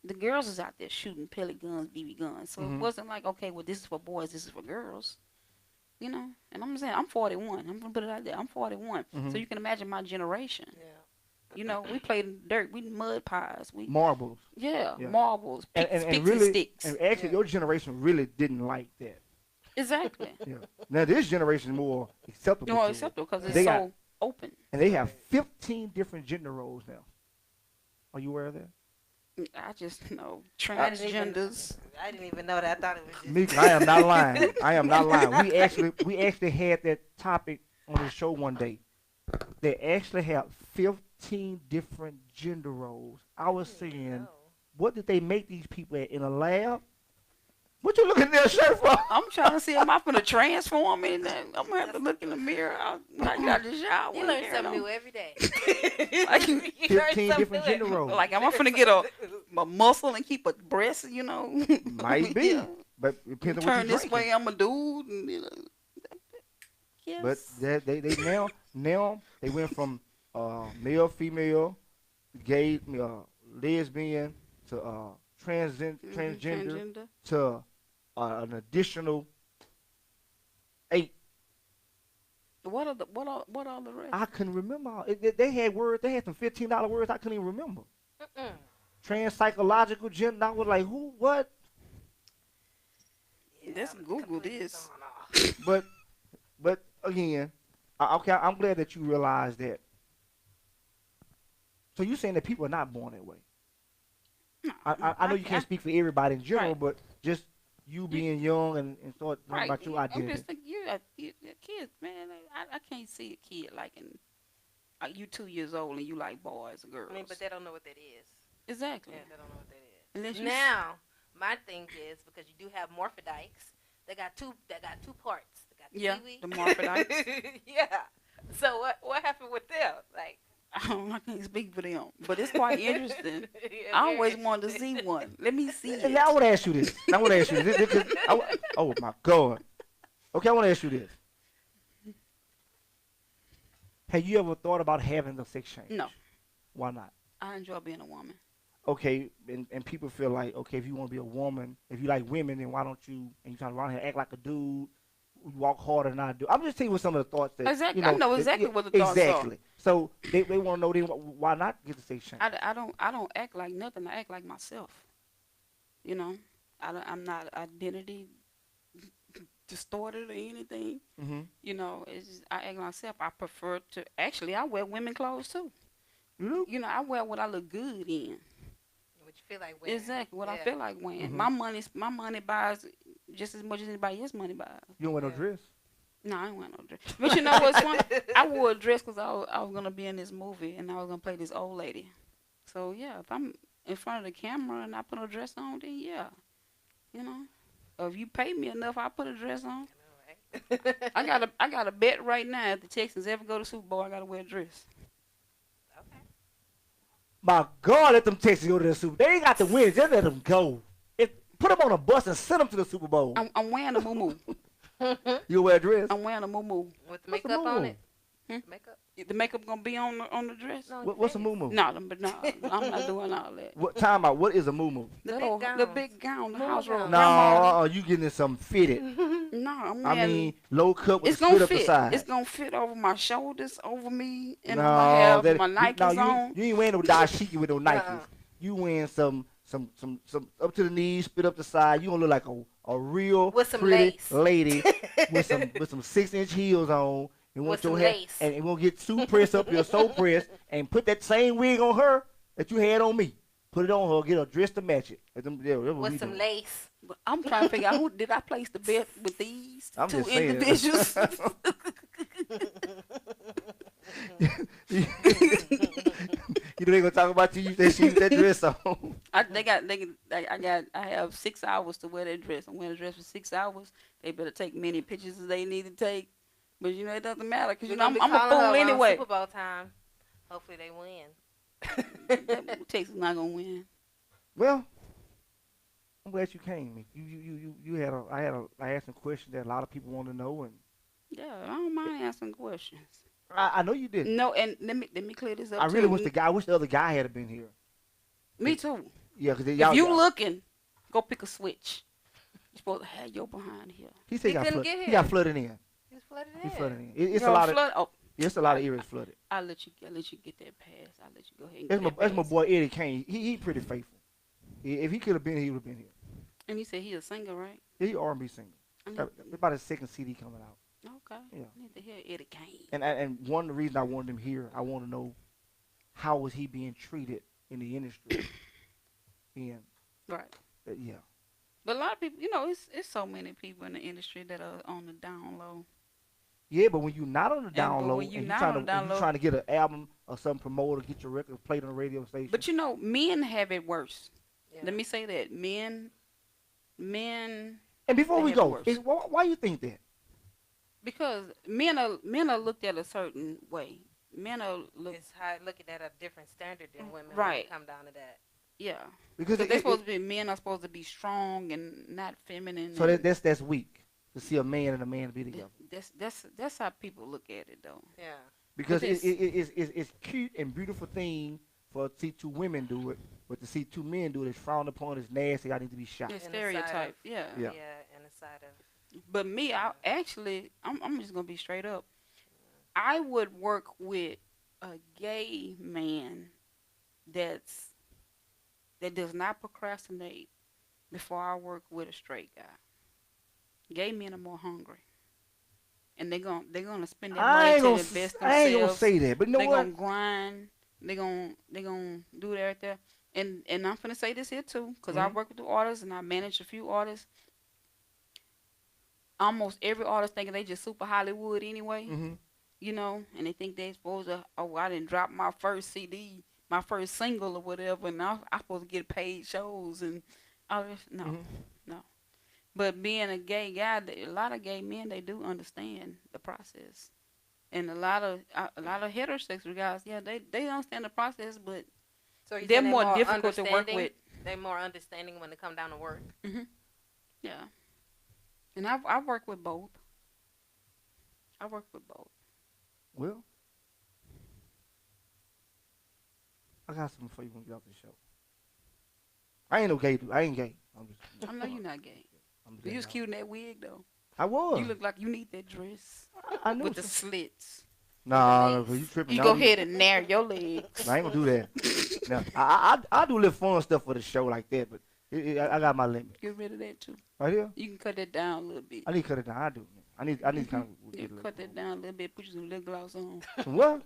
The girls is out there shooting pellet guns, BB guns. So Mhm. it wasn't like, okay, well, this is for boys, this is for girls. You know, and I'm saying, I'm 41. I'm going to put it out there. I'm 41. Mhm. So you can imagine my generation. Yeah. You know, we played in dirt. We mud pies. Marbles. Yeah, Yeah. marbles, And sticks and really, sticks. and actually, your generation really didn't like that. Exactly. Yeah. Now this generation is more acceptable. You know, to it. acceptable because it's They so got- open. And they have 15 different gender roles now. Are you aware of that? I just know I didn't transgenders. even know that. I thought it was just. Miko, I am not lying. I am not lying. We actually had that topic on the show one day. They actually have 15 different gender roles. I was saying, No. what did they make these people at in a lab? What you looking at that shirt for? I'm trying to see if I'm finna transform and I'm gonna have to look in the mirror when I get out of the shower. You learn something new every day. Like, You learn 15 something different new gender roles. like, am I finna get a muscle and keep a breast, you know? Might be. Yeah. But it depends on what Turn you're this drinking. way, I'm a dude. And, you know. Yes. But they now they went from male, female, gay, lesbian to transgender to an additional 8. What are the rest? I couldn't remember. They had words. They had some $15 words I couldn't even remember. Transpsychological gender. I was like, who? What? Let's Google this. But again, I'm glad that you realized that. So you saying that people are not born that way? No, I know you can't speak for everybody in general, Right. but just you being young and thought Right. about your identity. I'm just thinking, you kids, man. I can't see a kid like you 2 years old and you like boys or girls. I mean, but they don't know what that is. Exactly. Yeah, they don't know what that is. Unless you Now, my thing is because you do have morphodikes. They got two parts. They got the Yeah, kiwi. the morphodikes. Yeah. So what happened with them? Like, I can't speak for them, but it's quite interesting. yeah, I very always wanted to see one. Let me see it. And now I want to ask you this. Oh my God. Okay, I want to ask you this. Have you ever thought about having a sex change? No. Why not? I enjoy being a woman. Okay, and people feel like, okay, if you want to be a woman, if you like women, then why don't you, and you trying to run here act like a dude, you walk harder than I do. I'm just telling you what some of the thoughts that, Exactly. I know exactly what the thoughts exactly. So they want to know then why not get the sex change? I don't act like nothing. I act like myself. You know, I'm not identity distorted or anything. Mm-hmm. You know, it's just, I act like myself. I prefer to actually. I wear women clothes too. You You know, I wear what I look good in. what you feel like wearing. Exactly what I Yeah. feel like wearing. Mhm. My money buys just as much as anybody else's money buys. don't wear no Yeah. dress. No, I ain't wearing no dress. But you know what's funny? I wore a dress because I was gonna be in this movie and I was gonna play this old lady. So yeah, if I'm in front of the camera and I put a dress on, then yeah, you know. Or if you pay me enough, I put a dress on. I got a bet right now. If the Texans ever go to Super Bowl, I gotta wear a dress. Okay. My God, let them Texans go to the Super Bowl. They ain't got to win. Just let them go. Put them on a bus and send them to the Super Bowl. I'm wearing a muumuu. You wear a dress? I'm wearing a muumuu. With the What's a makeup on muumuu? it. Makeup. The makeup gonna be on the dress? No, What's a muumuu? No, but no, I'm not doing all that. What time out? What is a muumuu? The big gown, the house robe. No, you getting some fitted. No, I mean, low cut with it's the gonna split up the fit. side. It's gonna fit over my shoulders, over me, and No, I'm gonna have that- my Nikes no, on. you ain't wearing no dashiki with no Nikes. Nuh-uh. You wearing some up to the knees, split up the side. You gonna look like a real With some pretty lace. lady with some 6-inch heels on. And With your some hair, lace. and it won't get too pressed up your so pressed, and put that same wig on her that you had on me. Put it on her, get her dressed to match it. That's what we With some doing. lace. But I'm trying to figure out who did I place the bet with these I'm two just saying. individuals. You know they gonna talk about you. You said she used that dress on. I have 6 hours to wear that dress. I'm wearing a dress for 6 hours. They better take many pictures as they need to take. But you know it doesn't matter because you know I'm a fool anyway. Super Bowl time. Hopefully they win. Texas not gonna win. Well, I'm glad you came. I asked some questions that a lot of people want to know, and Yeah, I don't mind asking questions. I know you did. No, and let me clear this up. I really too. wish the other guy had been here. Me too. Yeah, because If you looking, go pick a switch. You're supposed to have your behind here. He said He couldn't flooded. get He here. got flooded in. He was flooded He in. flooded in. It's a You're lot of. flood. Oh, It's a lot of areas flooded. I'll let you get that pass. I'll let you go ahead and get that That's my pass. boy Eddie Kane. He pretty faithful. If he could have been here, he would have been here. And you said he a singer, right? He R&B singer. I need, About his second CD coming out. okay. Yeah. I need to hear Eddie Kane. And one of the reasons I wanted him here, I want to know how was he being treated in the industry. And Right. yeah. But a lot of people, you know, it's so many people in the industry that are on the down low. Yeah, but when you're not on the but down low, when and you're you're not trying on the down low- to get an album or some promoter, get your record played on the radio station. But you know, men have it worse. Yeah. Let me say that men Men. And before They we have it go, worse. why you think that? Because men are looked at a certain way. Men are looked. It's high, looking at a different standard than women when Right. it come down to that. Yeah. Because They're supposed to be, men are supposed to be strong and not feminine. so and that's weak to see a man and a man be together. that's how people look at it though. Yeah. Because But it's cute and beautiful thing for to see two women do it, but to see two men do it is frowned upon, it's nasty, I need to be shot. It's In the side stereotype. of- Yeah. Yeah. And the side of. But me, I'm just gonna be straight up. I would work with a gay man that does not procrastinate before I work with a straight guy. Gay men are more hungry, and they're gonna spend their I money ain't to gonna invest I ain't gonna themselves. say that, but you know They're what? gonna grind. They're gonna do that right there. And I'm finna say this here too, because I work with the artists and I manage a few artists. Almost every artist thinking they just super Hollywood anyway, you know, and they think they supposed to. Oh, I didn't drop my first CD, my first single or whatever, and I'm supposed to get paid shows and all this. No. But being a gay guy, a lot of gay men, they do understand the process, and a lot of heterosexual guys, yeah, they understand the process, but So you're they're saying more difficult to work understanding? with. They're more understanding when it come down to work. Yeah, and I work with both. I work with both. Well, I got something for you when we get off the show. I ain't no gay dude. I ain't gay. I'm just, I know you're not gay. I'm You was just- cute in that wig though. I was. You look like you need that dress I knew with the some- slits. Nah, you tripping. You Nah, go ahead and narrow your legs. I ain't gonna do that. Now, I do little fun stuff for the show like that, but I got my limit. Get rid of that too. Right here? You can cut that down a little bit. I need to cut it down. I do. I need kind of Yeah, get a cut that down a little bit. Put you some lip gloss on. Some what?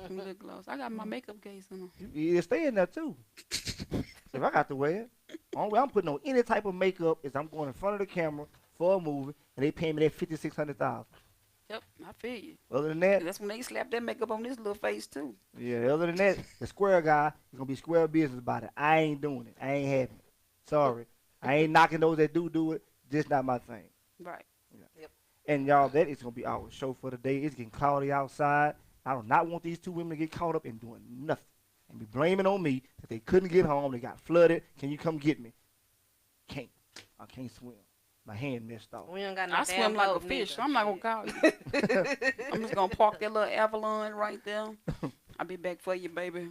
Some lip gloss. I got my makeup case on. You stay in there too. If I got to wear it, only way I'm putting on any type of makeup is I'm going in front of the camera for a movie, and they pay me that $5,600. Yep, I feel you. Other than that, That's when they slap that makeup on this little face too. yeah. Other than that, the square guy is gonna be square business about it. I ain't doing it. I ain't having it. Sorry, I ain't knocking those that do it. Just not my thing. Right. And y'all, that is gonna be our show for the day. It's getting cloudy outside. I do not want these two women to get caught up in doing nothing and be blaming on me that they couldn't get home. They got flooded. Can you come get me? Can't. I can't swim. My hand messed off. We don't got no I damn swim like a boat fish, so neither. I'm not gonna call you. I'm just gonna park that little Avalon right there. I'll be back for you, baby.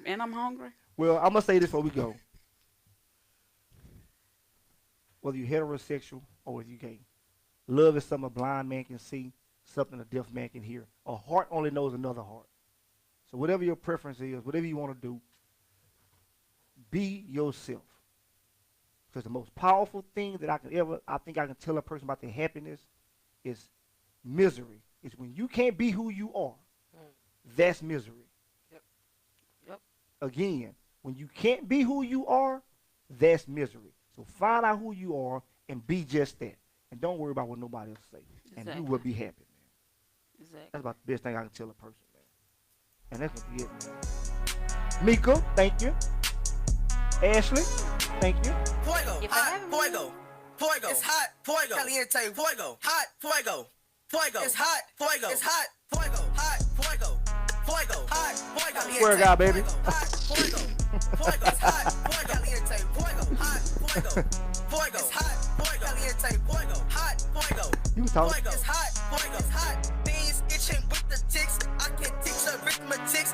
And I'm hungry. Well, I'm gonna say this before we go. Whether you're heterosexual or whether you're gay, love is something a blind man can see, something a deaf man can hear. A heart only knows another heart. So whatever your preference is, whatever you want to do, be yourself. Because the most powerful thing that I think I can tell a person about their happiness is misery. It's when you can't be who you are. That's misery. Yep. Again, when you can't be who you are, that's misery. So find out who you are and be just that. And don't worry about what nobody else say. And you will be happy, man. Exactly. That's about the best thing I can tell a person, man. And that's gonna be it, man. Miko, thank you. Ashley, thank you. Fuego, If I hot, haven't fuego, fuego. It's hot, fuego. Caliente, fuego, hot, fuego, fuego. It's hot, fuego. It's hot, fuego, hot, fuego, fuego, hot, fuego. Swear to God, baby. Fuego, hot, fuego, fuego. It's hot, fuego. Caliente, fuego, hot, fuego, fuego. It's hot, fuego. Caliente, fuego, hot, fuego. You can talk. Fuego, it's hot, fuego, it's hot. Beans itching with the ticks. I can teach arithmetics.